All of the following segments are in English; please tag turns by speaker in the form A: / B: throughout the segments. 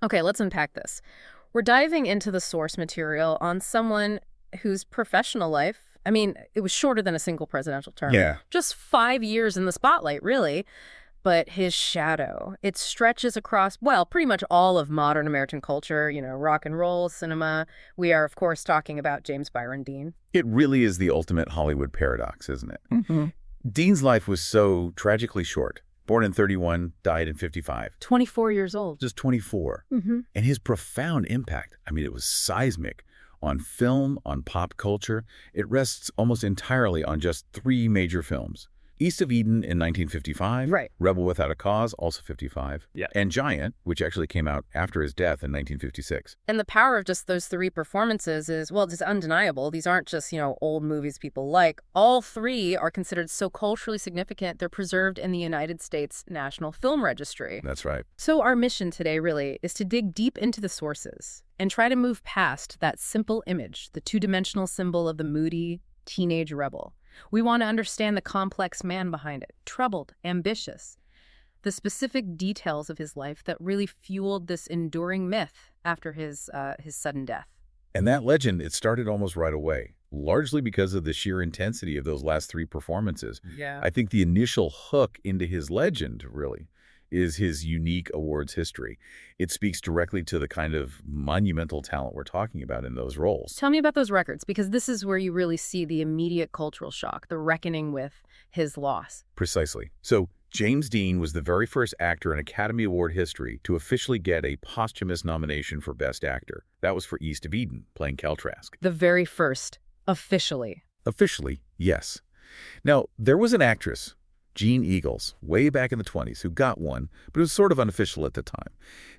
A: Okay, let's unpack this. We're diving into the source material on someone whose professional life, I mean, it was shorter than a single presidential term.
B: Yeah.
A: Just 5 years in the spotlight, really. But his shadow, it stretches across, well, pretty much all of modern American culture, rock and roll, cinema. We are, of course, talking about James Byron Dean.
B: It really is the ultimate Hollywood paradox, isn't it?
A: Mm-hmm.
B: Dean's life was so tragically short. Born in 31, died in 55.
A: 24 years old.
B: Just 24.
A: Mm-hmm.
B: And his profound impact, I mean, it was seismic on film, on pop culture. It rests almost entirely on just 3 major films. East of Eden in 1955,
A: Right.
B: Rebel Without a Cause, also 55,
C: Yeah.
B: and Giant, which actually came out after his death in 1956.
A: And the power of just those 3 performances is, well, it's undeniable. These aren't just, old movies people like. All 3 are considered so culturally significant, they're preserved in the United States National Film Registry.
B: That's right.
A: So our mission today, really, is to dig deep into the sources and try to move past that simple image, the 2-dimensional symbol of the moody teenage rebel. We want to understand the complex man behind it, troubled, ambitious, the specific details of his life that really fueled this enduring myth after his sudden death.
B: And that legend, it started almost right away, largely because of the sheer intensity of those last 3 performances.
A: Yeah.
B: I think the initial hook into his legend, really, is his unique awards history. It speaks directly to the kind of monumental talent we're talking about in those roles.
A: Tell me about those records, because this is where you really see the immediate cultural shock, the reckoning with his loss.
B: Precisely. So James Dean was the very first actor in Academy Award history to officially get a posthumous nomination for Best Actor. That was for East of Eden, playing Cal Trask.
A: The very first, officially.
B: Officially, yes. Now, there was an actress, Jean Eagles, way back in the 20s, who got one, but it was sort of unofficial at the time.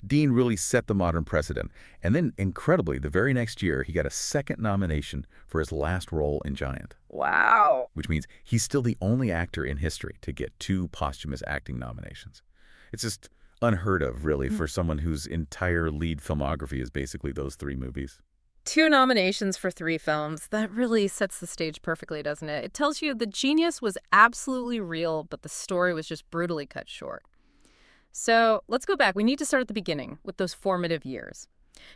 B: Dean really set the modern precedent. And then, incredibly, the very next year, he got a second nomination for his last role in Giant.
A: Wow.
B: Which means he's still the only actor in history to get 2 posthumous acting nominations. It's just unheard of, really, for someone whose entire lead filmography is basically those 3 movies.
A: 2 nominations for 3 films. That really sets the stage perfectly, doesn't it? It tells you the genius was absolutely real, but the story was just brutally cut short. So let's go back. We need to start at the beginning with those formative years,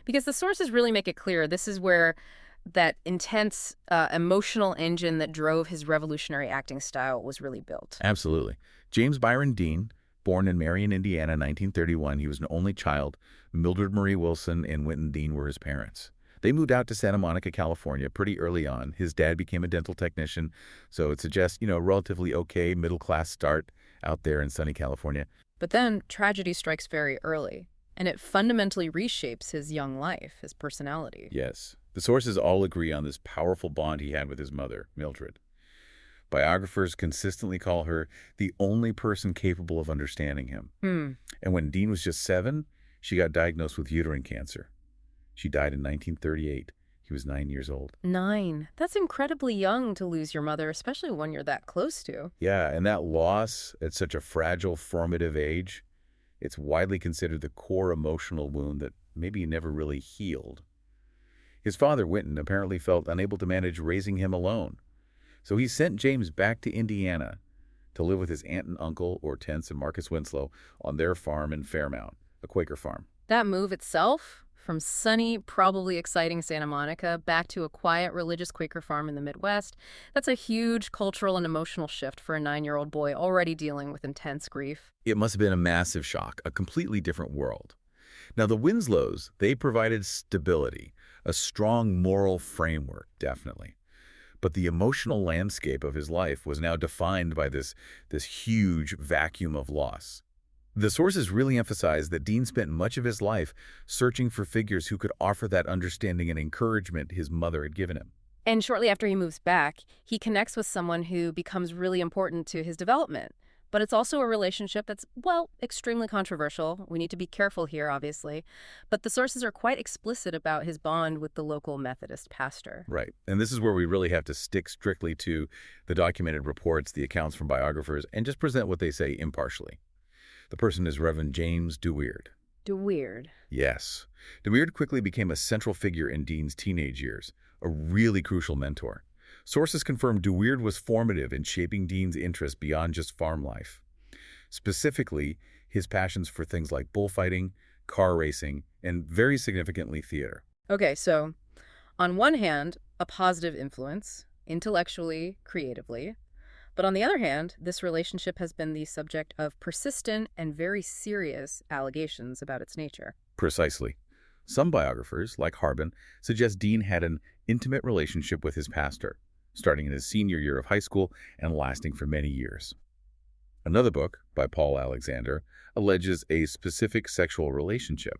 A: because the sources really make it clear this is where that intense emotional engine that drove his revolutionary acting style was really built.
B: Absolutely. James Byron Dean, born in Marion, Indiana, 1931. He was an only child. Mildred Marie Wilson and Wynton Dean were his parents. They moved out to Santa Monica, California pretty early on. His dad became a dental technician, so it suggests, a relatively okay middle-class start out there in sunny California.
A: But then tragedy strikes very early, and it fundamentally reshapes his young life, his personality.
B: Yes. The sources all agree on this powerful bond he had with his mother, Mildred. Biographers consistently call her the only person capable of understanding him. And when Dean was just 7, she got diagnosed with uterine cancer. She died in 1938. He was 9 years old.
A: 9. That's incredibly young to lose your mother, especially when you're that close to.
B: Yeah, and that loss at such a fragile, formative age, it's widely considered the core emotional wound that maybe never really healed. His father, Wynton, apparently felt unable to manage raising him alone. So he sent James back to Indiana to live with his aunt and uncle, Hortense and Marcus Winslow, on their farm in Fairmount, a Quaker farm.
A: That move itself, from sunny, probably exciting Santa Monica back to a quiet religious Quaker farm in the Midwest, that's a huge cultural and emotional shift for a 9-year-old boy already dealing with intense grief.
B: It must have been a massive shock, a completely different world. Now, the Winslows, they provided stability, a strong moral framework, definitely. But the emotional landscape of his life was now defined by this huge vacuum of loss. The sources really emphasize that Dean spent much of his life searching for figures who could offer that understanding and encouragement his mother had given him.
A: And shortly after he moves back, he connects with someone who becomes really important to his development. But it's also a relationship that's, well, extremely controversial. We need to be careful here, obviously. But the sources are quite explicit about his bond with the local Methodist pastor.
B: Right. And this is where we really have to stick strictly to the documented reports, the accounts from biographers, and just present what they say impartially. The person is Reverend James DeWeerd.
A: DeWeerd.
B: Yes. DeWeerd quickly became a central figure in Dean's teenage years, a really crucial mentor. Sources confirm DeWeerd was formative in shaping Dean's interest beyond just farm life. Specifically, his passions for things like bullfighting, car racing, and very significantly theater.
A: Okay, so on one hand, a positive influence, intellectually, creatively. But on the other hand, this relationship has been the subject of persistent and very serious allegations about its nature.
B: Precisely. Some biographers, like Harbin, suggest Dean had an intimate relationship with his pastor, starting in his senior year of high school and lasting for many years. Another book, by Paul Alexander, alleges a specific sexual relationship.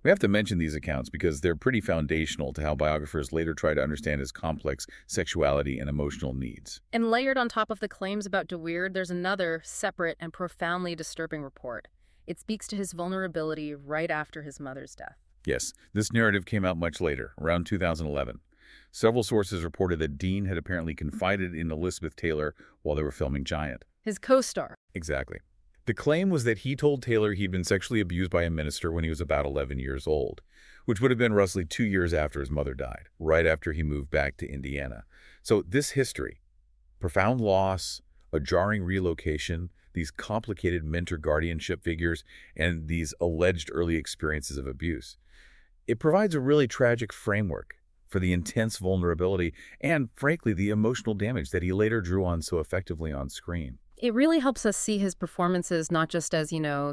B: We have to mention these accounts because they're pretty foundational to how biographers later try to understand his complex sexuality and emotional needs.
A: And layered on top of the claims about de Weird, there's another separate and profoundly disturbing report. It speaks to his vulnerability right after his mother's death.
B: Yes, this narrative came out much later, around 2011. Several sources reported that Dean had apparently confided in Elizabeth Taylor while they were filming Giant.
A: His co-star.
B: Exactly. The claim was that he told Taylor he'd been sexually abused by a minister when he was about 11 years old, which would have been roughly 2 years after his mother died, right after he moved back to Indiana. So this history, profound loss, a jarring relocation, these complicated mentor-guardianship figures, and these alleged early experiences of abuse, it provides a really tragic framework for the intense vulnerability and, frankly, the emotional damage that he later drew on so effectively on screen.
A: It really helps us see his performances not just as,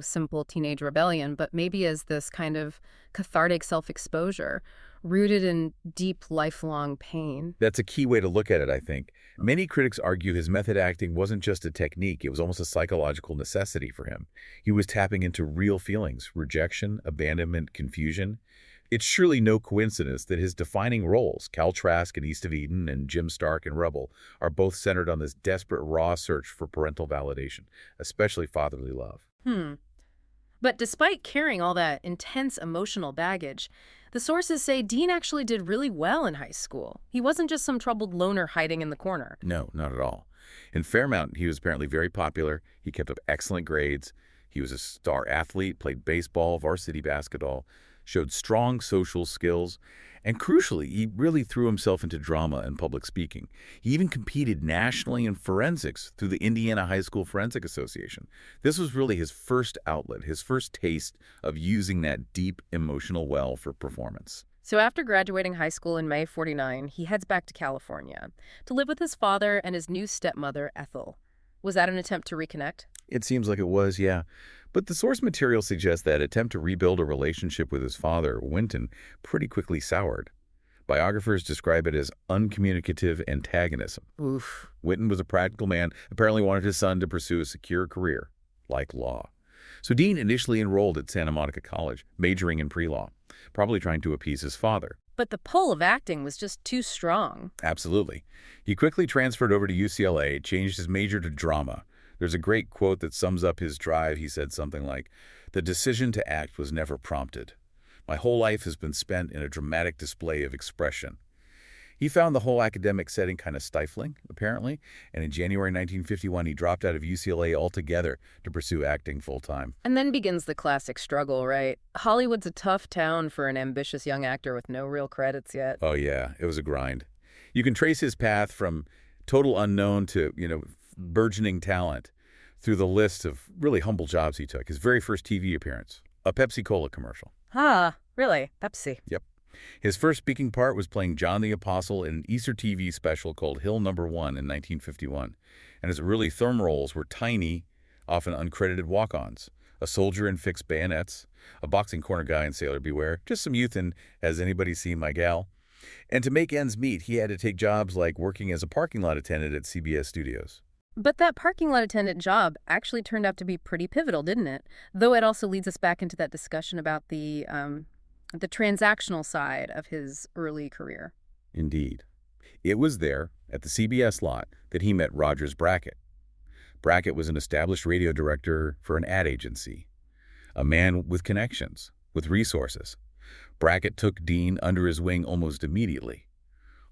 A: simple teenage rebellion, but maybe as this kind of cathartic self-exposure rooted in deep, lifelong pain.
B: That's a key way to look at it, I think. Many critics argue his method acting wasn't just a technique, it was almost a psychological necessity for him. He was tapping into real feelings, rejection, abandonment, confusion. It's surely no coincidence that his defining roles, Cal Trask in East of Eden and Jim Stark in Rebel, are both centered on this desperate, raw search for parental validation, especially fatherly love.
A: But despite carrying all that intense emotional baggage, the sources say Dean actually did really well in high school. He wasn't just some troubled loner hiding in the corner.
B: No, not at all. In Fairmount, he was apparently very popular. He kept up excellent grades. He was a star athlete, played baseball, varsity basketball, showed strong social skills, and crucially, he really threw himself into drama and public speaking. He even competed nationally in forensics through the Indiana High School Forensic Association. This was really his first outlet, his first taste of using that deep emotional well for performance.
A: So after graduating high school in May '49, he heads back to California to live with his father and his new stepmother, Ethel. Was that an attempt to reconnect?
B: It seems like it was, yeah. But the source material suggests that attempt to rebuild a relationship with his father, Winton, pretty quickly soured. Biographers describe it as uncommunicative antagonism.
A: Oof.
B: Winton was a practical man, apparently wanted his son to pursue a secure career, like law. So Dean initially enrolled at Santa Monica College, majoring in pre-law, probably trying to appease his father.
A: But the pull of acting was just too strong.
B: Absolutely. He quickly transferred over to UCLA, changed his major to drama. There's a great quote that sums up his drive. He said something like, "The decision to act was never prompted. My whole life has been spent in a dramatic display of expression." He found the whole academic setting kind of stifling, apparently, and in January 1951, he dropped out of UCLA altogether to pursue acting full-time.
A: And then begins the classic struggle, right? Hollywood's a tough town for an ambitious young actor with no real credits yet.
B: Oh, yeah, it was a grind. You can trace his path from total unknown to, burgeoning talent through the list of really humble jobs he took. His very first TV appearance, a Pepsi-Cola commercial.
A: Ah, really? Pepsi.
B: Yep. His first speaking part was playing John the Apostle in an Easter TV special called Hill Number 1 in 1951. And his early film roles were tiny, often uncredited walk-ons, a soldier in fixed bayonets, a boxing corner guy in Sailor Beware, just some youth in Has Anybody Seen My Gal? And to make ends meet, he had to take jobs like working as a parking lot attendant at CBS Studios.
A: But that parking lot attendant job actually turned out to be pretty pivotal, didn't it? Though it also leads us back into that discussion about the transactional side of his early career.
B: Indeed. It was there, at the CBS lot, that he met Rogers Brackett. Brackett was an established radio director for an ad agency, a man with connections, with resources. Brackett took Dean under his wing almost immediately,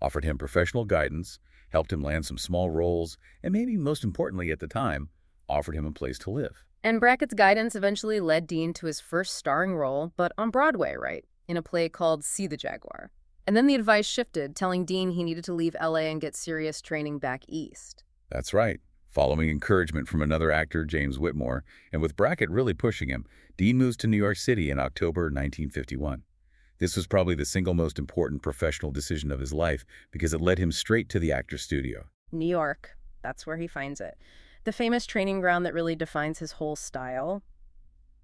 B: offered him professional guidance, helped him land some small roles, and maybe most importantly at the time, offered him a place to live.
A: And Brackett's guidance eventually led Dean to his first starring role, but on Broadway, right? In a play called See the Jaguar. And then the advice shifted, telling Dean he needed to leave LA and get serious training back east.
B: That's right. Following encouragement from another actor, James Whitmore, and with Brackett really pushing him, Dean moves to New York City in October 1951. This was probably the single most important professional decision of his life because it led him straight to the actor's studio.
A: New York, that's where he finds it. The famous training ground that really defines his whole style,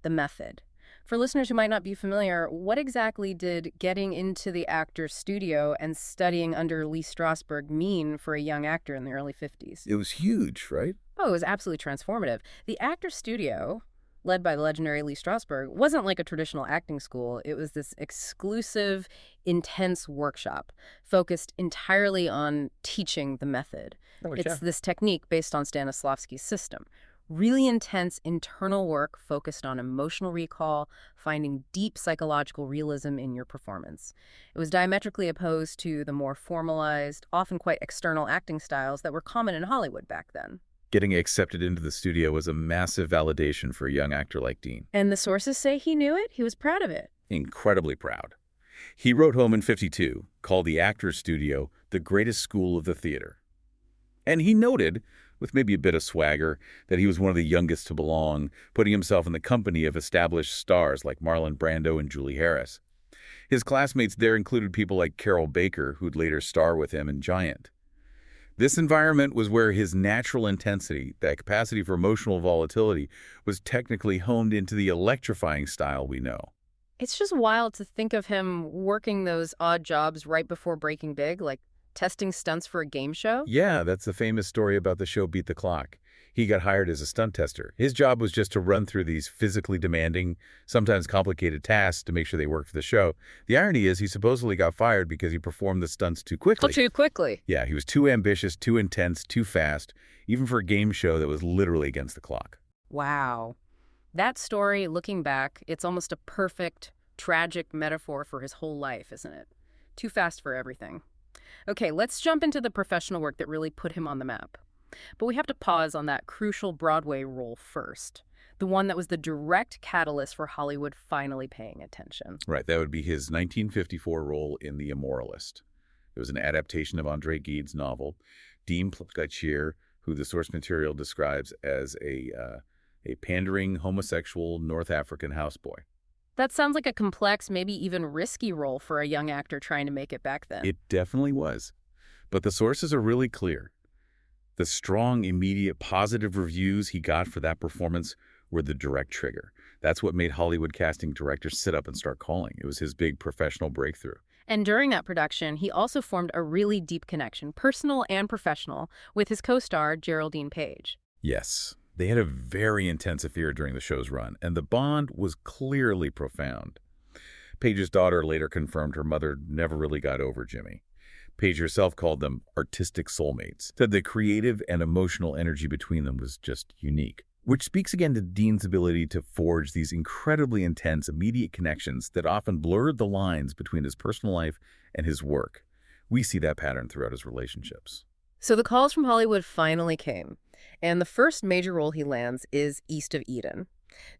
A: the method. For listeners who might not be familiar, what exactly did getting into the actor's studio and studying under Lee Strasberg mean for a young actor in the early 50s?
B: It was huge, right?
A: Oh, it was absolutely transformative. The actor's studio, led by the legendary Lee Strasberg, wasn't like a traditional acting school. It was this exclusive, intense workshop focused entirely on teaching the method.
B: Oh, yeah.
A: It's this technique based on Stanislavski's system. Really intense internal work focused on emotional recall, finding deep psychological realism in your performance. It was diametrically opposed to the more formalized, often quite external acting styles that were common in Hollywood back then.
B: Getting accepted into the studio was a massive validation for a young actor like Dean.
A: And the sources say he knew it. He was proud of it.
B: Incredibly proud. He wrote home in '52, called the actor's studio the greatest school of the theater. And he noted, with maybe a bit of swagger, that he was one of the youngest to belong, putting himself in the company of established stars like Marlon Brando and Julie Harris. His classmates there included people like Carol Baker, who'd later star with him in Giant. This environment was where his natural intensity, that capacity for emotional volatility, was technically honed into the electrifying style we know.
A: It's just wild to think of him working those odd jobs right before breaking big, like testing stunts for a game show.
B: Yeah, that's the famous story about the show Beat the Clock. He got hired as a stunt tester. His job was just to run through these physically demanding, sometimes complicated tasks to make sure they worked for the show. The irony is he supposedly got fired because he performed the stunts too quickly.
A: Too quickly.
B: Yeah, he was too ambitious, too intense, too fast, even for a game show that was literally against the clock.
A: Wow. That story, looking back, it's almost a perfect, tragic metaphor for his whole life, isn't it? Too fast for everything. Okay, let's jump into the professional work that really put him on the map. But we have to pause on that crucial Broadway role first, the one that was the direct catalyst for Hollywood finally paying attention.
B: Right, that would be his 1954 role in The Immortalist. It was an adaptation of Andre Gide's novel. Dean Gautier, who the source material describes as a pandering homosexual North African houseboy.
A: That sounds like a complex, maybe even risky role for a young actor trying to make it back then.
B: It definitely was. But the sources are really clear. The strong, immediate, positive reviews he got for that performance were the direct trigger. That's what made Hollywood casting directors sit up and start calling. It was his big professional breakthrough.
A: And during that production, he also formed a really deep connection, personal and professional, with his co-star, Geraldine Page.
B: Yes, they had a very intense affair during the show's run, and the bond was clearly profound. Page's daughter later confirmed her mother never really got over Jimmy. Page herself called them artistic soulmates, said the creative and emotional energy between them was just unique, which speaks again to Dean's ability to forge these incredibly intense, immediate connections that often blurred the lines between his personal life and his work. We see that pattern throughout his relationships.
A: So the calls from Hollywood finally came, and the first major role he lands is East of Eden,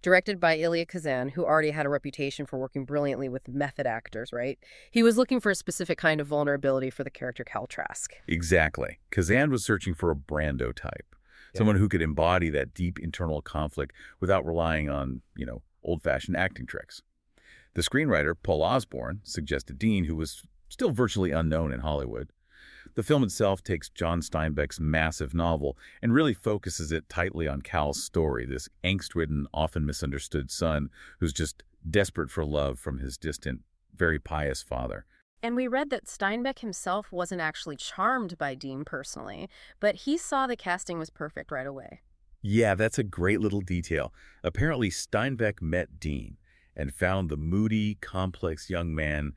A: directed by Elia Kazan, who already had a reputation for working brilliantly with method actors, right? He was looking for a specific kind of vulnerability for the character Cal Trask.
B: Exactly. Kazan was searching for a Brando type, someone who could embody that deep internal conflict without relying on, old-fashioned acting tricks. The screenwriter, Paul Osborne, suggested Dean, who was still virtually unknown in Hollywood. The film itself takes John Steinbeck's massive novel and really focuses it tightly on Cal's story, this angst-ridden, often misunderstood son who's just desperate for love from his distant, very pious father.
A: And we read that Steinbeck himself wasn't actually charmed by Dean personally, but he saw the casting was perfect right away.
B: Yeah, that's a great little detail. Apparently, Steinbeck met Dean and found the moody, complex young man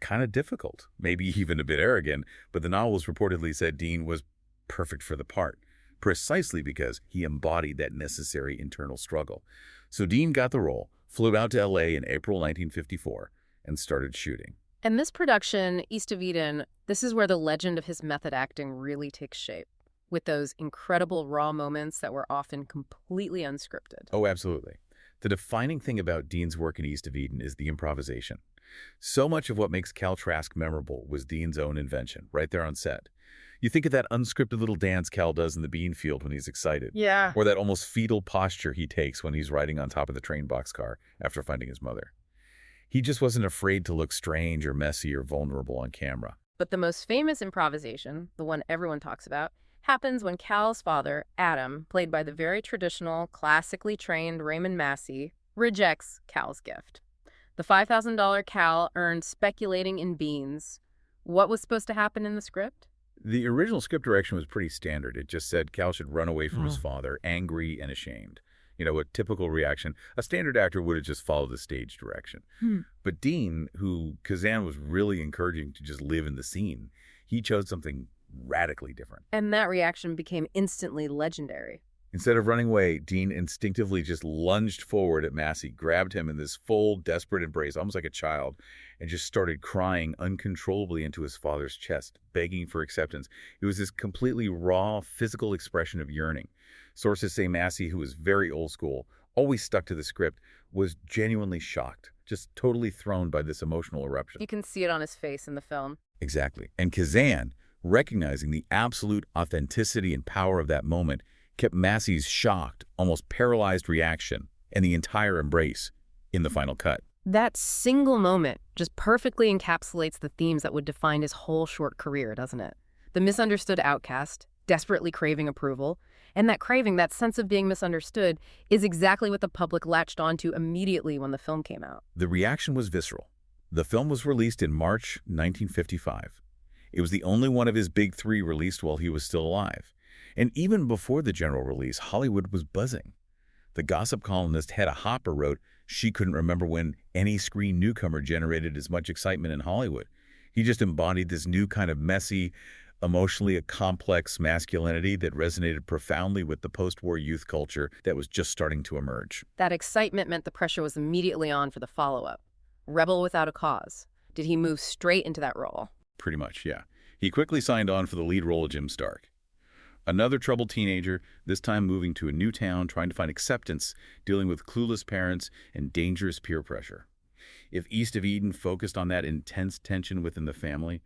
B: kind of difficult, maybe even a bit arrogant, but the novels reportedly said Dean was perfect for the part, precisely because he embodied that necessary internal struggle. So Dean got the role, flew out to L.A. in April 1954, and started shooting.
A: And this production, East of Eden, this is where the legend of his method acting really takes shape, with those incredible raw moments that were often completely unscripted.
B: Oh, absolutely. The defining thing about Dean's work in East of Eden is the improvisation. So much of what makes Cal Trask memorable was Dean's own invention, right there on set. You think of that unscripted little dance Cal does in the bean field when he's excited.
A: Yeah.
B: Or that almost fetal posture he takes when he's riding on top of the train boxcar after finding his mother. He just wasn't afraid to look strange or messy or vulnerable on camera.
A: But the most famous improvisation, the one everyone talks about, happens when Cal's father, Adam, played by the very traditional, classically trained Raymond Massey, rejects Cal's gift. The $5,000 Cal earned speculating in beans. What was supposed to happen in the script?
B: The original script direction was pretty standard. It just said Cal should run away from his father, angry and ashamed. You know, a typical reaction. A standard actor would have just followed the stage direction. But Dean, who Kazan was really encouraging to just live in the scene, he chose something radically different.
A: And that reaction became instantly legendary.
B: Instead of running away, Dean instinctively just lunged forward at Massey, grabbed him in this full, desperate embrace, almost like a child, and just started crying uncontrollably into his father's chest, begging for acceptance. It was this completely raw, physical expression of yearning. Sources say Massey, who was very old school, always stuck to the script, was genuinely shocked, just totally thrown by this emotional eruption.
A: You can see it on his face in the film.
B: Exactly. And Kazan, recognizing the absolute authenticity and power of that moment, kept Massey's shocked, almost paralyzed reaction and the entire embrace in the final cut.
A: That single moment just perfectly encapsulates the themes that would define his whole short career, doesn't it? The misunderstood outcast, desperately craving approval, and that craving, that sense of being misunderstood, is exactly what the public latched onto immediately when the film came out.
B: The reaction was visceral. The film was released in March 1955. It was the only one of his big three released while he was still alive. And even before the general release, Hollywood was buzzing. The gossip columnist Hedda Hopper wrote she couldn't remember when any screen newcomer generated as much excitement in Hollywood. He just embodied this new kind of messy, emotionally complex masculinity that resonated profoundly with the post-war youth culture that was just starting to emerge.
A: That excitement meant the pressure was immediately on for the follow-up. Rebel without a cause. Did he move straight into that role?
B: Pretty much, yeah. He quickly signed on for the lead role of Jim Stark. Another troubled teenager, this time moving to a new town, trying to find acceptance, dealing with clueless parents and dangerous peer pressure. If East of Eden focused on that intense tension within the family,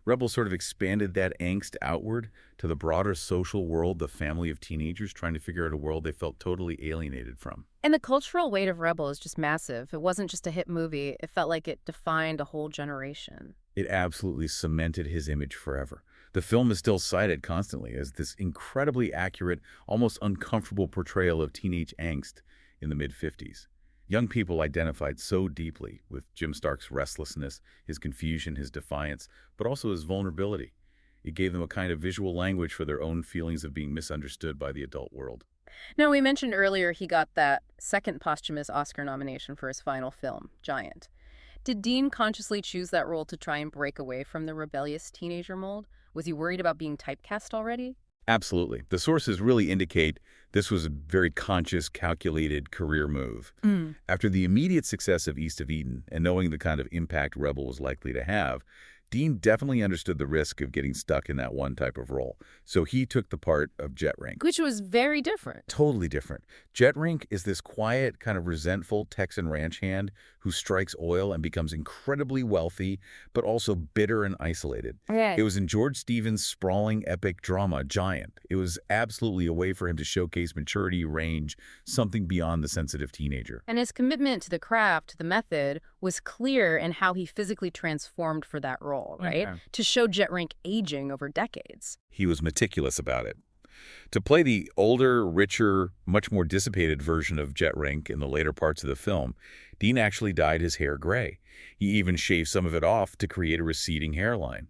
B: Rebel sort of expanded that angst outward to the broader social world, the family of teenagers trying to figure out a world they felt totally alienated from.
A: And the cultural weight of Rebel is just massive. It wasn't just a hit movie. It felt like it defined a whole generation.
B: It absolutely cemented his image forever. The film is still cited constantly as this incredibly accurate, almost uncomfortable portrayal of teenage angst in the mid-50s. Young people identified so deeply with Jim Stark's restlessness, his confusion, his defiance, but also his vulnerability. It gave them a kind of visual language for their own feelings of being misunderstood by the adult world.
A: Now, we mentioned earlier he got that second posthumous Oscar nomination for his final film, Giant. Did Dean consciously choose that role to try and break away from the rebellious teenager mold? Was he worried about being typecast already?
B: Absolutely. The sources really indicate this was a very conscious, calculated career move. After the immediate success of East of Eden and knowing the kind of impact Rebel was likely to have, Dean definitely understood the risk of getting stuck in that one type of role. So he took the part of Jet Rink.
A: Which was very different.
B: Totally different. Jet Rink is this quiet, kind of resentful Texan ranch hand who strikes oil and becomes incredibly wealthy, but also bitter and isolated.
A: Yeah.
B: It was in George Stevens' sprawling epic drama, Giant. It was absolutely a way for him to showcase maturity, range, something beyond the sensitive teenager.
A: And his commitment to the craft, to the method, was clear in how he physically transformed for that role, right?
B: Yeah.
A: To show Jet Rink aging over decades.
B: He was meticulous about it. To play the older, richer, much more dissipated version of Jet Rink in the later parts of the film, Dean actually dyed his hair gray. He even shaved some of it off to create a receding hairline.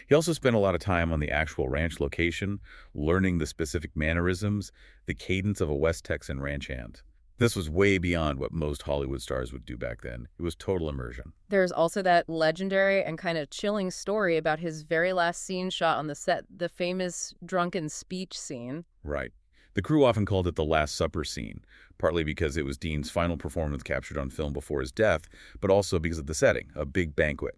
B: He also spent a lot of time on the actual ranch location, learning the specific mannerisms, the cadence of a West Texan ranch hand. This was way beyond what most Hollywood stars would do back then. It was total immersion.
A: There's also that legendary and kind of chilling story about his very last scene shot on the set, the famous drunken speech scene.
B: Right. The crew often called it the Last Supper scene, partly because it was Dean's final performance captured on film before his death, but also because of the setting, a big banquet.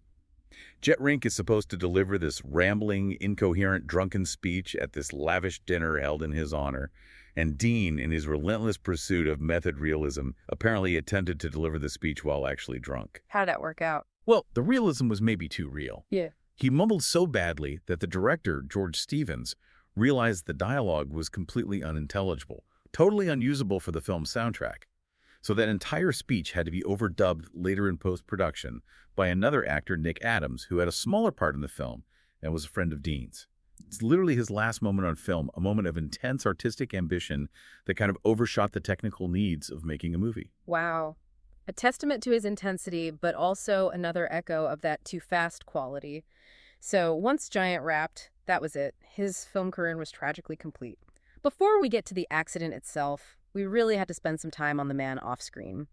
B: Jet Rink is supposed to deliver this rambling, incoherent, drunken speech at this lavish dinner held in his honor, and Dean, in his relentless pursuit of method realism, apparently attempted to deliver the speech while actually drunk.
A: How did that work out?
B: Well, the realism was maybe too real.
A: Yeah.
B: He mumbled so badly that the director, George Stevens, realized the dialogue was completely unintelligible, totally unusable for the film's soundtrack. So that entire speech had to be overdubbed later in post-production by another actor, Nick Adams, who had a smaller part in the film and was a friend of Dean's. It's literally his last moment on film, a moment of intense artistic ambition that kind of overshot the technical needs of making a movie.
A: Wow. A testament to his intensity, but also another echo of that too fast quality. So once Giant wrapped, that was it. His film career was tragically complete. Before we get to the accident itself, we really had to spend some time on the man off screen.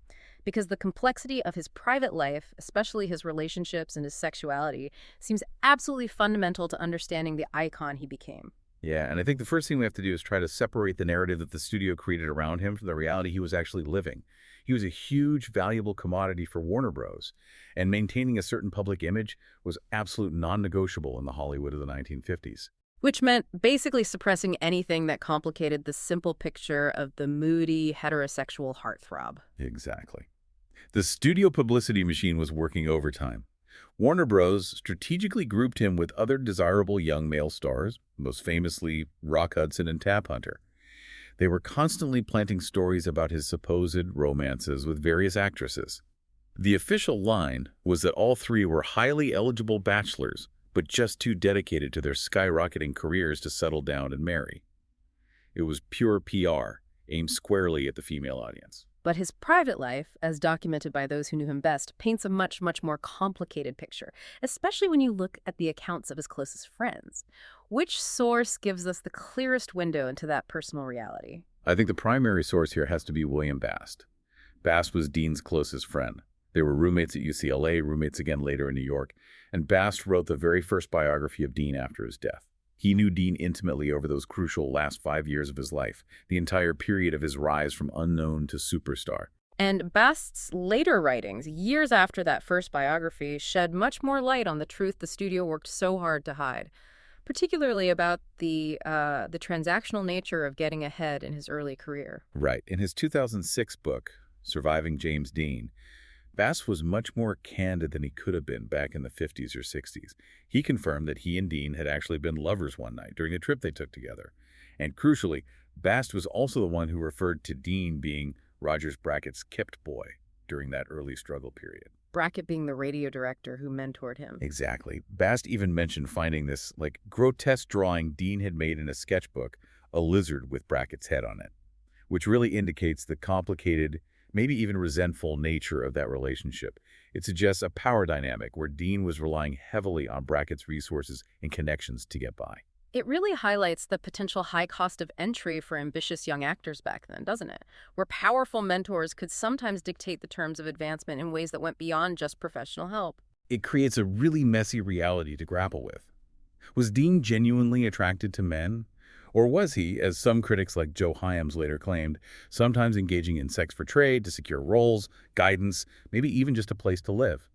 A: Because the complexity of his private life, especially his relationships and his sexuality, seems absolutely fundamental to understanding the icon he became.
B: Yeah, and I think the first thing we have to do is try to separate the narrative that the studio created around him from the reality he was actually living. He was a huge, valuable commodity for Warner Bros., and maintaining a certain public image was absolute non-negotiable in the Hollywood of the 1950s.
A: Which meant basically suppressing anything that complicated the simple picture of the moody, heterosexual heartthrob.
B: Exactly. The studio publicity machine was working overtime. Warner Bros. Strategically grouped him with other desirable young male stars, most famously Rock Hudson and Tab Hunter. They were constantly planting stories about his supposed romances with various actresses. The official line was that all three were highly eligible bachelors, but just too dedicated to their skyrocketing careers to settle down and marry. It was pure PR, aimed squarely at the female audience.
A: But his private life, as documented by those who knew him best, paints a much, much more complicated picture, especially when you look at the accounts of his closest friends. Which source gives us the clearest window into that personal reality?
B: I think the primary source here has to be William Bast. Bast was Dean's closest friend. They were roommates at UCLA, roommates again later in New York, and Bast wrote the very first biography of Dean after his death. He knew Dean intimately over those crucial last 5 years of his life, the entire period of his rise from unknown to superstar.
A: And Bast's later writings, years after that first biography, shed much more light on the truth the studio worked so hard to hide, particularly about the transactional nature of getting ahead in his early career.
B: Right. In his 2006 book, Surviving James Dean, Bast was much more candid than he could have been back in the 50s or 60s. He confirmed that he and Dean had actually been lovers one night during a trip they took together. And crucially, Bast was also the one who referred to Dean being Rogers Brackett's kept boy during that early struggle period.
A: Brackett being the radio director who mentored him.
B: Exactly. Bast even mentioned finding this, grotesque drawing Dean had made in a sketchbook, a lizard with Brackett's head on it, which really indicates the complicated, maybe even resentful nature of that relationship. It suggests a power dynamic where Dean was relying heavily on Brackett's resources and connections to get by.
A: It really highlights the potential high cost of entry for ambitious young actors back then, doesn't it? Where powerful mentors could sometimes dictate the terms of advancement in ways that went beyond just professional help.
B: It creates a really messy reality to grapple with. Was Dean genuinely attracted to men? Or was he, as some critics like Joe Hyams later claimed, sometimes engaging in sex for trade to secure roles, guidance, maybe even just a place to live?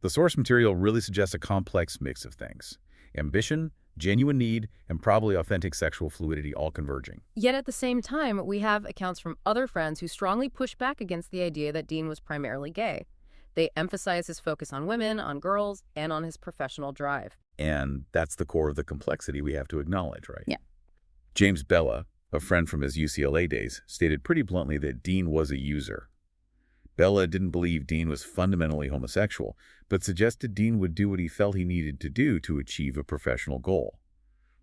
B: The source material really suggests a complex mix of things: ambition, genuine need, and probably authentic sexual fluidity all converging.
A: Yet at the same time, we have accounts from other friends who strongly push back against the idea that Dean was primarily gay. They emphasize his focus on women, on girls, and on his professional drive.
B: And that's the core of the complexity we have to acknowledge, right?
A: Yeah.
B: James Bella, a friend from his UCLA days, stated pretty bluntly that Dean was a user. Bella didn't believe Dean was fundamentally homosexual, but suggested Dean would do what he felt he needed to do to achieve a professional goal.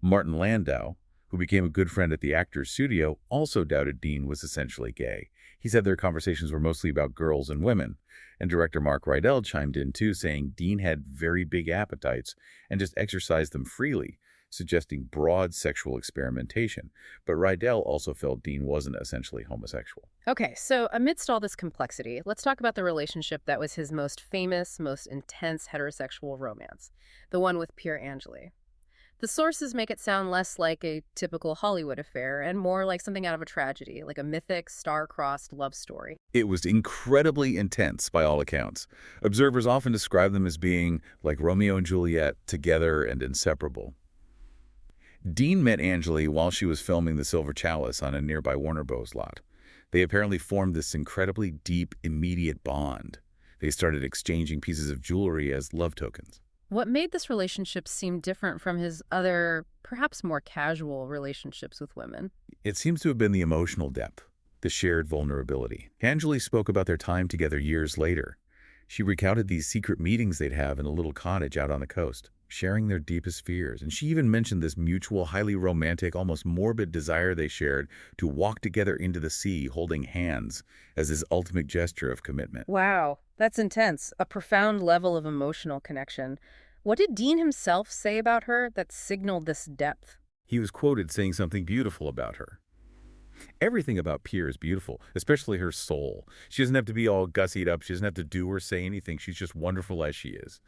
B: Martin Landau, who became a good friend at the Actors Studio, also doubted Dean was essentially gay. He said their conversations were mostly about girls and women, and director Mark Rydell chimed in too, saying Dean had very big appetites and just exercised them freely, suggesting broad sexual experimentation. But Rydell also felt Dean wasn't essentially homosexual.
A: Okay, so amidst all this complexity, let's talk about the relationship that was his most famous, most intense heterosexual romance, the one with Pier Angeli. The sources make it sound less like a typical Hollywood affair and more like something out of a tragedy, like a mythic, star-crossed love story.
B: It was incredibly intense by all accounts. Observers often describe them as being like Romeo and Juliet, together and inseparable. Dean met Angeli while she was filming The Silver Chalice on a nearby Warner Bros. Lot. They apparently formed this incredibly deep, immediate bond. They started exchanging pieces of jewelry as love tokens.
A: What made this relationship seem different from his other, perhaps more casual relationships with women?
B: It seems to have been the emotional depth, the shared vulnerability. Angeli spoke about their time together years later. She recounted these secret meetings they'd have in a little cottage out on the coast, sharing their deepest fears. And she even mentioned this mutual, highly romantic, almost morbid desire they shared to walk together into the sea holding hands as this ultimate gesture of commitment.
A: Wow, that's intense. A profound level of emotional connection. What did Dean himself say about her that signaled this depth?
B: He was quoted saying something beautiful about her. Everything about Pierre is beautiful, especially her soul. She doesn't have to be all gussied up. She doesn't have to do or say anything. She's just wonderful as she is,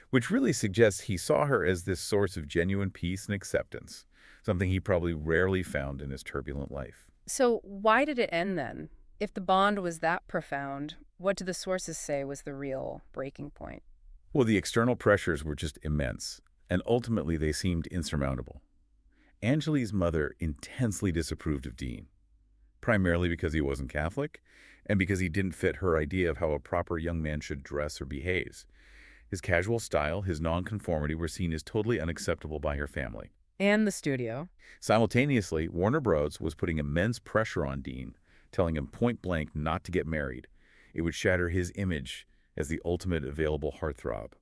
B: which really suggests he saw her as this source of genuine peace and acceptance, something he probably rarely found in his turbulent life.
A: So, why did it end then? If the bond was that profound, what do the sources say was the real breaking point?
B: Well, the external pressures were just immense, and ultimately they seemed insurmountable. Angeli's mother intensely disapproved of Dean, primarily because he wasn't Catholic and because he didn't fit her idea of how a proper young man should dress or behave. His casual style, his nonconformity were seen as totally unacceptable by her family.
A: And the studio.
B: Simultaneously, Warner Bros. Was putting immense pressure on Dean, telling him point blank not to get married. It would shatter his image as the ultimate available heartthrob.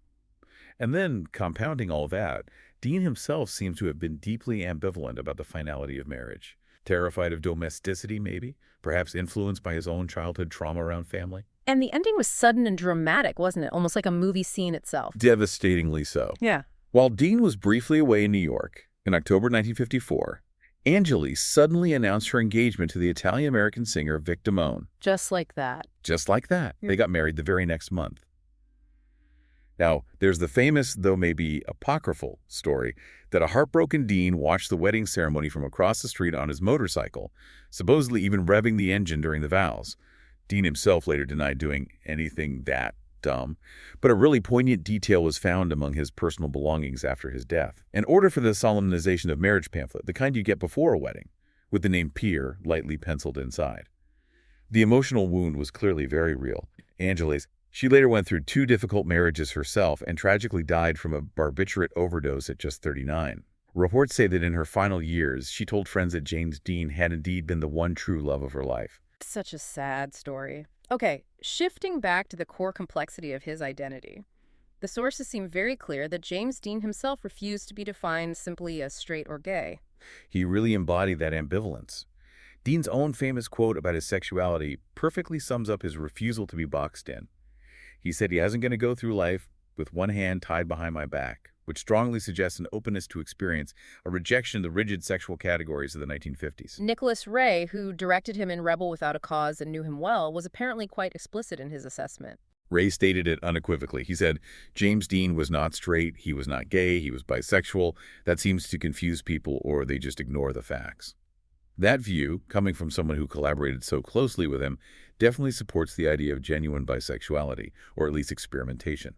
B: And then, compounding all that, Dean himself seems to have been deeply ambivalent about the finality of marriage. Terrified of domesticity, maybe? Perhaps influenced by his own childhood trauma around family?
A: And the ending was sudden and dramatic, wasn't it? Almost like a movie scene itself.
B: Devastatingly so.
A: Yeah.
B: While Dean was briefly away in New York, in October 1954, Angeli suddenly announced her engagement to the Italian-American singer Vic Damone.
A: Just like that.
B: Just like that, they got married the very next month. Now, there's the famous, though maybe apocryphal, story that a heartbroken Dean watched the wedding ceremony from across the street on his motorcycle, supposedly even revving the engine during the vows. Dean himself later denied doing anything that dumb, but a really poignant detail was found among his personal belongings after his death. An order for the solemnization of marriage pamphlet, the kind you get before a wedding, with the name Pierre lightly penciled inside. The emotional wound was clearly very real. Angeli's. She later went through 2 difficult marriages herself and tragically died from a barbiturate overdose at just 39. Reports say that in her final years, she told friends that James Dean had indeed been the one true love of her life.
A: Such a sad story. Okay, shifting back to the core complexity of his identity. The sources seem very clear that James Dean himself refused to be defined simply as straight or gay.
B: He really embodied that ambivalence. Dean's own famous quote about his sexuality perfectly sums up his refusal to be boxed in. He said he isn't going to go through life with one hand tied behind my back, which strongly suggests an openness to experience, a rejection of the rigid sexual categories of the 1950s.
A: Nicholas Ray, who directed him in Rebel Without a Cause and knew him well, was apparently quite explicit in his assessment.
B: Ray stated it unequivocally. He said, James Dean was not straight, he was not gay, he was bisexual. That seems to confuse people, or they just ignore the facts. That view, coming from someone who collaborated so closely with him, definitely supports the idea of genuine bisexuality, or at least experimentation.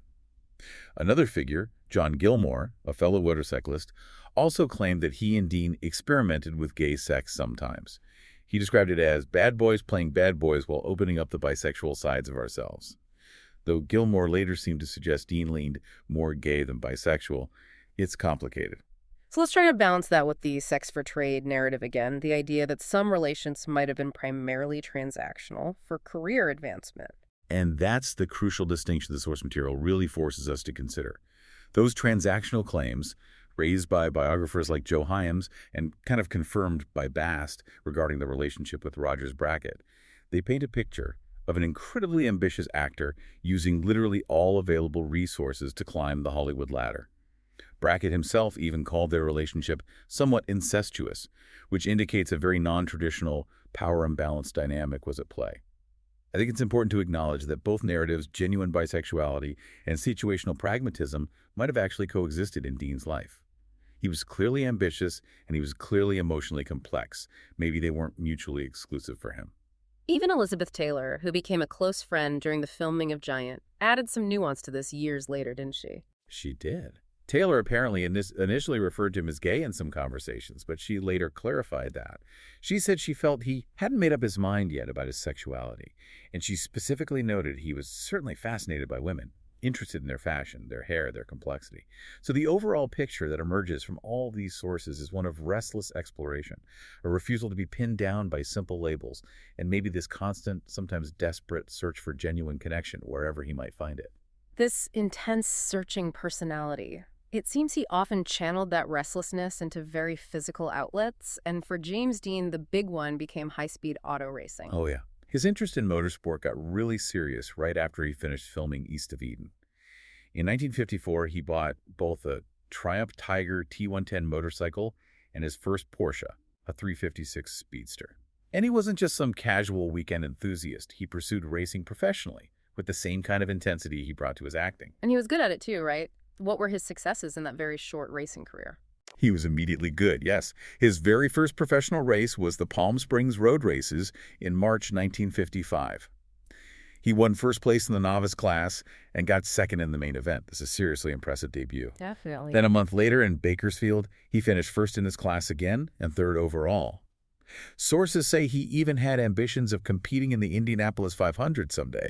B: Another figure, John Gilmore, a fellow motorcyclist, also claimed that he and Dean experimented with gay sex sometimes. He described it as bad boys playing bad boys while opening up the bisexual sides of ourselves. Though Gilmore later seemed to suggest Dean leaned more gay than bisexual, it's complicated.
A: So let's try to balance that with the sex for trade narrative again, the idea that some relations might have been primarily transactional for career advancement.
B: And that's the crucial distinction the source material really forces us to consider. Those transactional claims, raised by biographers like Joe Hyams and kind of confirmed by Bast regarding the relationship with Rogers Brackett, they paint a picture of an incredibly ambitious actor using literally all available resources to climb the Hollywood ladder. Brackett himself even called their relationship somewhat incestuous, which indicates a very non-traditional power imbalance dynamic was at play. I think it's important to acknowledge that both narratives, genuine bisexuality and situational pragmatism, might have actually coexisted in Dean's life. He was clearly ambitious and he was clearly emotionally complex. Maybe they weren't mutually exclusive for him.
A: Even Elizabeth Taylor, who became a close friend during the filming of Giant, added some nuance to this years later, didn't she?
B: She did. Taylor apparently initially referred to him as gay in some conversations, but she later clarified that. She said she felt he hadn't made up his mind yet about his sexuality, and she specifically noted he was certainly fascinated by women, interested in their fashion, their hair, their complexity. So the overall picture that emerges from all these sources is one of restless exploration, a refusal to be pinned down by simple labels, and maybe this constant, sometimes desperate search for genuine connection wherever he might find it.
A: This intense searching personality. It seems he often channeled that restlessness into very physical outlets, and for James Dean, the big one became high-speed auto racing.
B: Oh, yeah. His interest in motorsport got really serious right after he finished filming East of Eden. In 1954, he bought both a Triumph Tiger T110 motorcycle and his first Porsche, a 356 Speedster. And he wasn't just some casual weekend enthusiast. He pursued racing professionally with the same kind of intensity he brought to his acting.
A: And he was good at it too, right? What were his successes in that very short racing career?
B: He was immediately good, yes. His very first professional race was the Palm Springs Road Races in March 1955. He won first place in the novice class and got second in the main event. This is a seriously impressive debut.
A: Definitely.
B: Then a month later in Bakersfield, he finished first in his class again and third overall. Sources say he even had ambitions of competing in the Indianapolis 500 someday,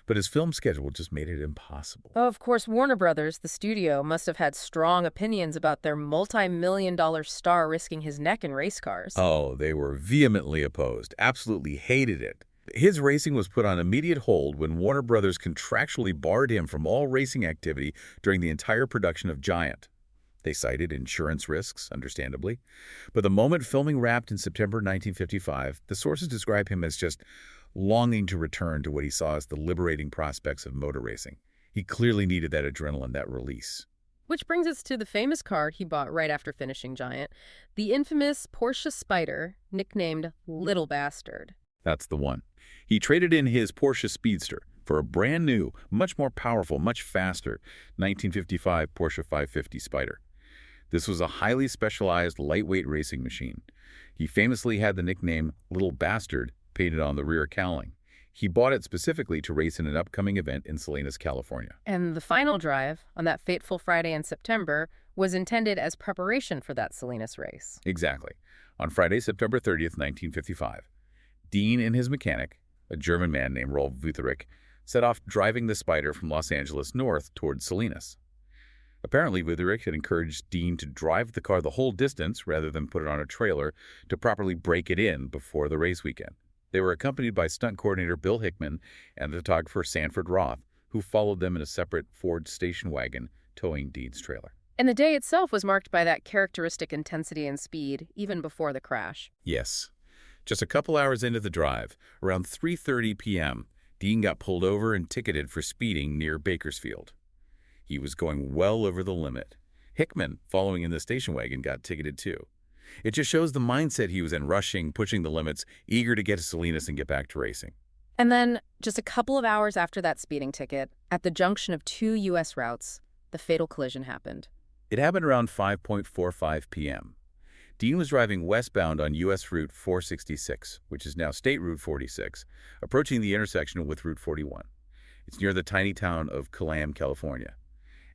B: but his film schedule just made it impossible.
A: Oh, of course, Warner Brothers, the studio, must have had strong opinions about their multi-million-dollar star risking his neck in race cars.
B: Oh, they were vehemently opposed, absolutely hated it. His racing was put on immediate hold when Warner Brothers contractually barred him from all racing activity during the entire production of Giant. They cited insurance risks, understandably. But the moment filming wrapped in September 1955, the sources describe him as just longing to return to what he saw as the liberating prospects of motor racing. He clearly needed that adrenaline, that release.
A: Which brings us to the famous car he bought right after finishing Giant, the infamous Porsche Spyder, nicknamed Little Bastard.
B: That's the one. He traded in his Porsche Speedster for a brand new, much more powerful, much faster 1955 Porsche 550 Spyder. This was a highly specialized, lightweight racing machine. He famously had the nickname Little Bastard painted on the rear cowling. He bought it specifically to race in an upcoming event in Salinas, California.
A: And the final drive, on that fateful Friday in September, was intended as preparation for that Salinas race.
B: Exactly. On Friday, September 30th, 1955, Dean and his mechanic, a German man named Rolf Wütherich, set off driving the Spyder from Los Angeles north towards Salinas. Apparently, Wütherich had encouraged Dean to drive the car the whole distance rather than put it on a trailer to properly break it in before the race weekend. They were accompanied by stunt coordinator Bill Hickman and the photographer Sanford Roth, who followed them in a separate Ford station wagon towing Dean's trailer.
A: And the day itself was marked by that characteristic intensity and speed, even before the crash.
B: Yes. Just a couple hours into the drive, around 3:30 p.m., Dean got pulled over and ticketed for speeding near Bakersfield. He was going well over the limit. Hickman, following in the station wagon, got ticketed too. It just shows the mindset he was in, rushing, pushing the limits, eager to get to Salinas and get back to racing.
A: And then, just a couple of hours after that speeding ticket, at the junction of two U.S. routes, the fatal collision happened.
B: It happened around 5:45 p.m. Dean was driving westbound on U.S. Route 466, which is now State Route 46, approaching the intersection with Route 41. It's near the tiny town of Killam, California.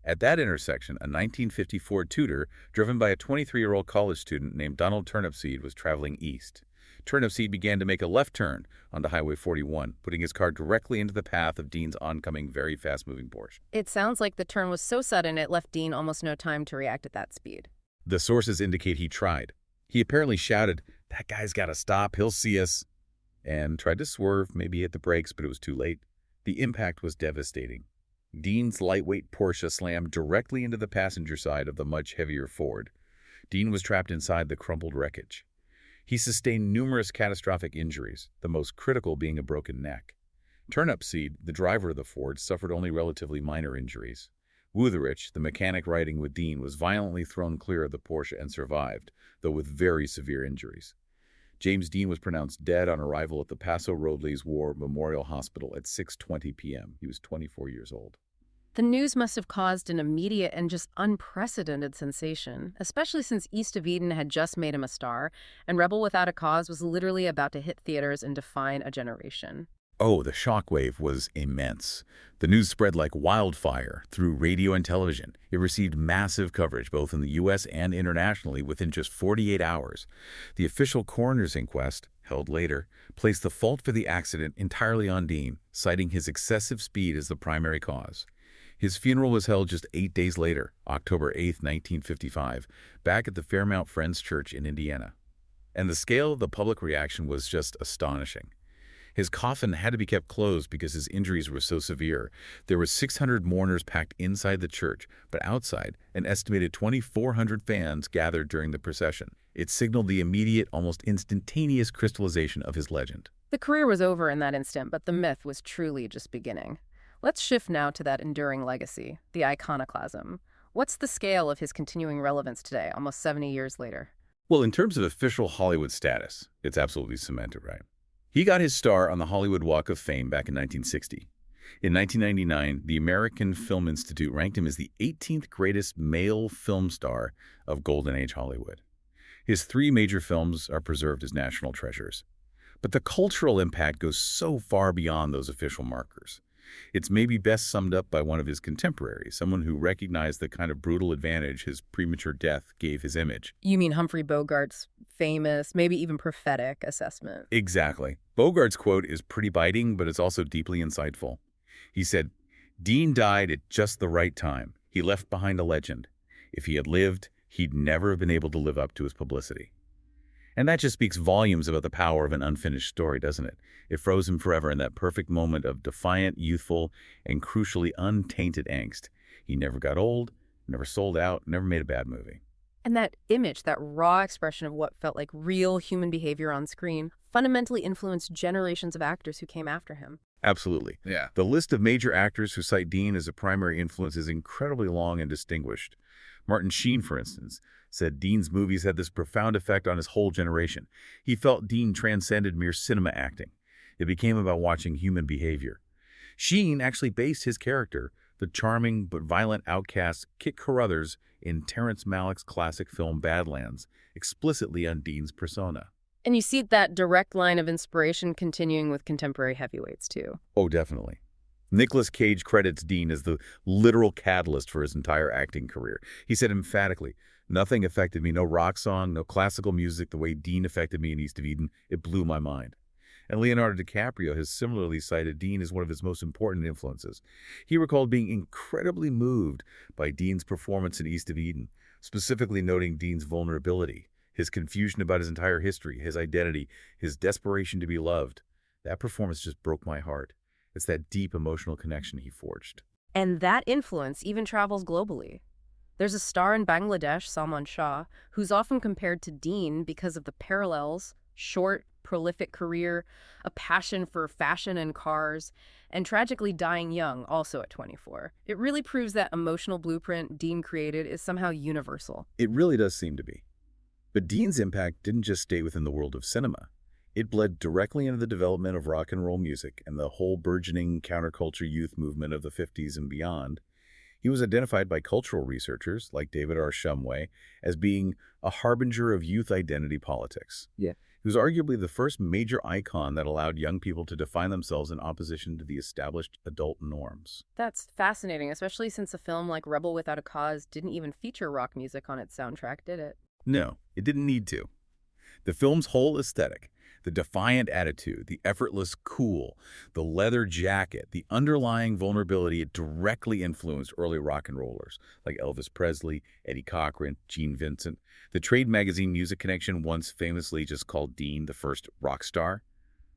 B: At that intersection, a 1950 Ford Tudor, driven by a 23-year-old college student named Donald Turnipseed, was traveling east. Turnipseed began to make a left turn onto Highway 41, putting his car directly into the path of Dean's oncoming, very fast-moving Porsche.
A: It sounds like the turn was so sudden it left Dean almost no time to react at that speed.
B: The sources indicate he tried. He apparently shouted, "That guy's got to stop, he'll see us," and tried to swerve, maybe hit the brakes, but it was too late. The impact was devastating. Dean's lightweight Porsche slammed directly into the passenger side of the much heavier Ford. Dean was trapped inside the crumpled wreckage. He sustained numerous catastrophic injuries, the most critical being a broken neck. Turnipseed, the driver of the Ford, suffered only relatively minor injuries. Wütherich, the mechanic riding with Dean, was violently thrown clear of the Porsche and survived, though with very severe injuries. James Dean was pronounced dead on arrival at the Paso Robles War Memorial Hospital at 6:20 p.m. He was 24 years old.
A: The news must have caused an immediate and just unprecedented sensation, especially since East of Eden had just made him a star, and Rebel Without a Cause was literally about to hit theaters and define a generation.
B: Oh, the shockwave was immense. The news spread like wildfire through radio and television. It received massive coverage both in the U.S. and internationally within just 48 hours. The official coroner's inquest, held later, placed the fault for the accident entirely on Dean, citing his excessive speed as the primary cause. His funeral was held just 8 days later, October 8, 1955, back at the Fairmount Friends Church in Indiana. And the scale of the public reaction was just astonishing. His coffin had to be kept closed because his injuries were so severe. There were 600 mourners packed inside the church, but outside, an estimated 2,400 fans gathered during the procession. It signaled the immediate, almost instantaneous crystallization of his legend.
A: The career was over in that instant, but the myth was truly just beginning. Let's shift now to that enduring legacy, the iconoclasm. What's the scale of his continuing relevance today, almost 70 years later?
B: Well, in terms of official Hollywood status, it's absolutely cemented, right? He got his star on the Hollywood Walk of Fame back in 1960. In 1999, the American Film Institute ranked him as the 18th greatest male film star of Golden Age Hollywood. His 3 major films are preserved as national treasures. But the cultural impact goes so far beyond those official markers. It's maybe best summed up by one of his contemporaries, someone who recognized the kind of brutal advantage his premature death gave his image.
A: You mean Humphrey Bogart's famous, maybe even prophetic assessment?
B: Exactly. Bogart's quote is pretty biting, but it's also deeply insightful. He said, "Dean died at just the right time. He left behind a legend. If he had lived, he'd never have been able to live up to his publicity." And that just speaks volumes about the power of an unfinished story, doesn't it? It froze him forever in that perfect moment of defiant, youthful, and crucially untainted angst. He never got old, never sold out, never made a bad movie.
A: And that image, that raw expression of what felt like real human behavior on screen, fundamentally influenced generations of actors who came after him.
B: Absolutely.
C: Yeah.
B: The list of major actors who cite Dean as a primary influence is incredibly long and distinguished. Martin Sheen, for instance, said Dean's movies had this profound effect on his whole generation. He felt Dean transcended mere cinema acting. It became about watching human behavior. Sheen actually based his character, the charming but violent outcast Kit Carruthers in Terrence Malick's classic film Badlands, explicitly on Dean's persona.
A: And you see that direct line of inspiration continuing with contemporary heavyweights, too.
B: Oh, definitely. Nicolas Cage credits Dean as the literal catalyst for his entire acting career. He said emphatically, "Nothing affected me, no rock song, no classical music the way Dean affected me in East of Eden. It blew my mind." And Leonardo DiCaprio has similarly cited Dean as one of his most important influences. He recalled being incredibly moved by Dean's performance in East of Eden, specifically noting Dean's vulnerability, his confusion about his entire history, his identity, his desperation to be loved. That performance just broke my heart. It's that deep emotional connection he forged.
A: And that influence even travels globally. There's a star in Bangladesh, Salman Shah, who's often compared to Dean because of the parallels: short, prolific career, a passion for fashion and cars, and tragically dying young, also at 24. It really proves that emotional blueprint Dean created is somehow universal.
B: It really does seem to be. But Dean's impact didn't just stay within the world of cinema. It bled directly into the development of rock and roll music and the whole burgeoning counterculture youth movement of the 50s and beyond. He was identified by cultural researchers, like David R. Shumway, as being a harbinger of youth identity politics.
C: Yeah.
B: He was arguably the first major icon that allowed young people to define themselves in opposition to the established adult norms.
A: That's fascinating, especially since a film like Rebel Without a Cause didn't even feature rock music on its soundtrack, did it?
B: No, it didn't need to. The film's whole aesthetic, the defiant attitude, the effortless cool, the leather jacket, the underlying vulnerability, it directly influenced early rock and rollers like Elvis Presley, Eddie Cochran, Gene Vincent. The trade magazine Music Connection once famously just called Dean the first rock star.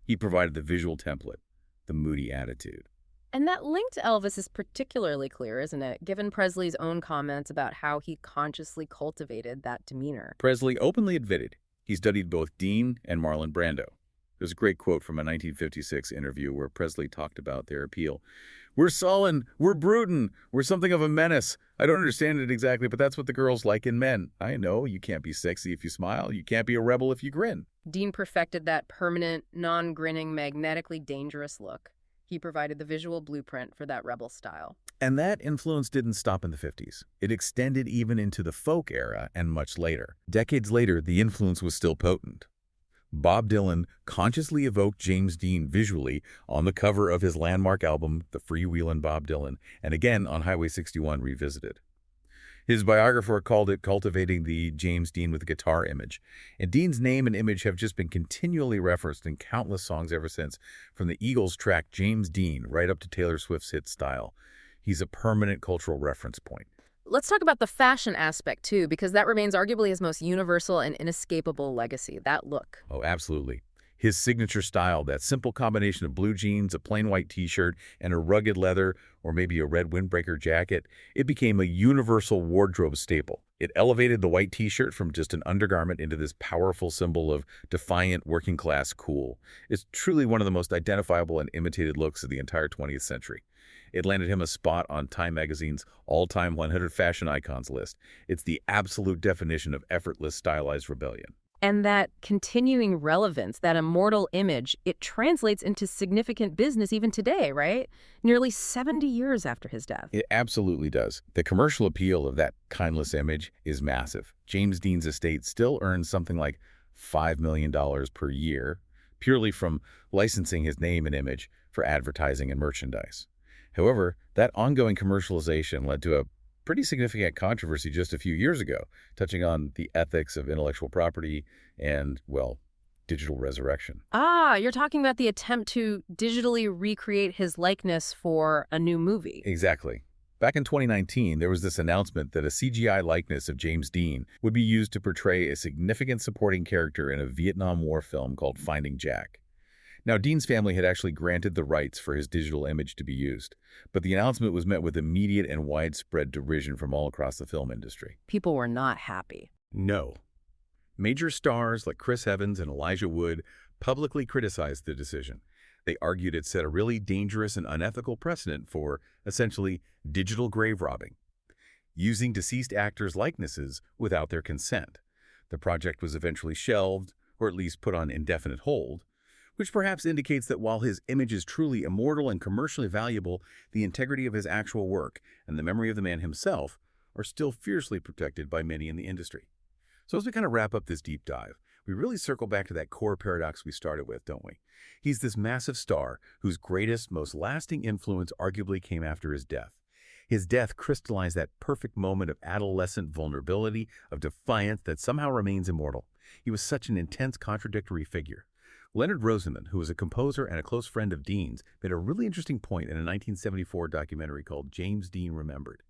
B: He provided the visual template, the moody attitude.
A: And that link to Elvis is particularly clear, isn't it, given Presley's own comments about how he consciously cultivated that demeanor.
B: Presley openly admitted he studied both Dean and Marlon Brando. There's a great quote from a 1956 interview where Presley talked about their appeal. "We're sullen, we're brutal, we're something of a menace. I don't understand it exactly, but that's what the girls like in men. I know, you can't be sexy if you smile, you can't be a rebel if you grin."
A: Dean perfected that permanent, non-grinning, magnetically dangerous look. He provided the visual blueprint for that rebel style.
B: And that influence didn't stop in the 50s. It extended even into the folk era and much later. Decades later, the influence was still potent. Bob Dylan consciously evoked James Dean visually on the cover of his landmark album, The Freewheelin' Bob Dylan, and again on Highway 61 Revisited. His biographer called it cultivating the James Dean with guitar image. And Dean's name and image have just been continually referenced in countless songs ever since, from the Eagles track James Dean right up to Taylor Swift's hit Style. He's a permanent cultural reference point.
A: Let's talk about the fashion aspect, too, because that remains arguably his most universal and inescapable legacy, that look.
B: Oh, absolutely. His signature style, that simple combination of blue jeans, a plain white t-shirt, and a rugged leather or maybe a red windbreaker jacket, it became a universal wardrobe staple. It elevated the white t-shirt from just an undergarment into this powerful symbol of defiant working-class cool. It's truly one of the most identifiable and imitated looks of the entire 20th century. It landed him a spot on Time magazine's all-time 100 fashion icons list. It's the absolute definition of effortless, stylized rebellion.
A: And that continuing relevance, that immortal image, it translates into significant business even today, right? Nearly 70 years after his death.
B: It absolutely does. The commercial appeal of that timeless image is massive. James Dean's estate still earns something like $5 million per year, purely from licensing his name and image for advertising and merchandise. However, that ongoing commercialization led to a pretty significant controversy just a few years ago, touching on the ethics of intellectual property and, well, digital resurrection.
A: Ah, you're talking about the attempt to digitally recreate his likeness for a new movie.
B: Exactly. Back in 2019, there was this announcement that a CGI likeness of James Dean would be used to portray a significant supporting character in a Vietnam War film called Finding Jack. Now, Dean's family had actually granted the rights for his digital image to be used, but the announcement was met with immediate and widespread derision from all across the film industry.
A: People were not happy.
B: No. Major stars like Chris Evans and Elijah Wood publicly criticized the decision. They argued it set a really dangerous and unethical precedent for, essentially, digital grave robbing, using deceased actors' likenesses without their consent. The project was eventually shelved, or at least put on indefinite hold, which perhaps indicates that while his image is truly immortal and commercially valuable, the integrity of his actual work and the memory of the man himself are still fiercely protected by many in the industry. So as we kind of wrap up this deep dive, we really circle back to that core paradox we started with, don't we? He's this massive star whose greatest, most lasting influence arguably came after his death. His death crystallized that perfect moment of adolescent vulnerability, of defiance that somehow remains immortal. He was such an intense, contradictory figure. Leonard Rosenman, who was a composer and a close friend of Dean's, made a really interesting point in a 1974 documentary called James Dean Remembered.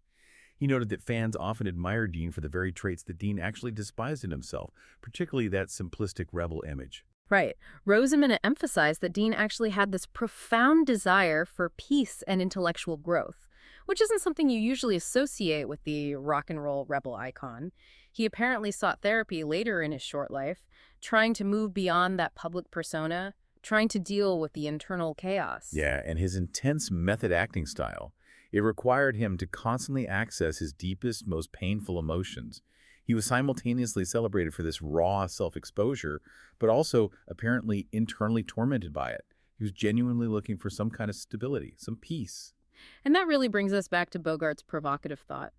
B: He noted that fans often admired Dean for the very traits that Dean actually despised in himself, particularly that simplistic rebel image.
A: Right. Rosamund emphasized that Dean actually had this profound desire for peace and intellectual growth, which isn't something you usually associate with the rock and roll rebel icon. He apparently sought therapy later in his short life, trying to move beyond that public persona, trying to deal with the internal chaos.
B: Yeah, and his intense method acting style, it required him to constantly access his deepest, most painful emotions. He was simultaneously celebrated for this raw self-exposure, but also apparently internally tormented by it. He was genuinely looking for some kind of stability, some peace.
A: And that really brings us back to Bogart's provocative thought.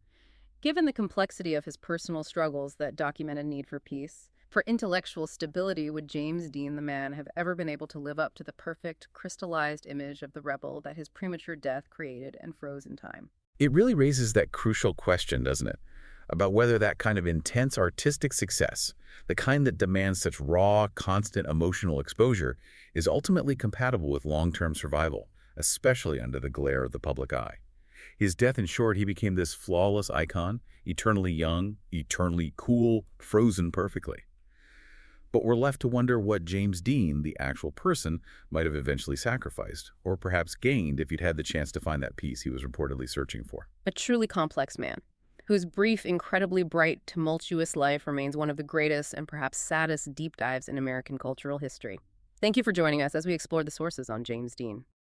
A: Given the complexity of his personal struggles that document a need for peace, for intellectual stability, would James Dean the man have ever been able to live up to the perfect, crystallized image of the rebel that his premature death created and froze in time?
B: It really raises that crucial question, doesn't it? About whether that kind of intense artistic success, the kind that demands such raw, constant emotional exposure, is ultimately compatible with long-term survival, especially under the glare of the public eye. His death ensured he became this flawless icon, eternally young, eternally cool, frozen perfectly. But we're left to wonder what James Dean, the actual person, might have eventually sacrificed, or perhaps gained if he'd had the chance to find that peace he was reportedly searching for.
A: A truly complex man, whose brief, incredibly bright, tumultuous life remains one of the greatest and perhaps saddest deep dives in American cultural history. Thank you for joining us as we explore the sources on James Dean.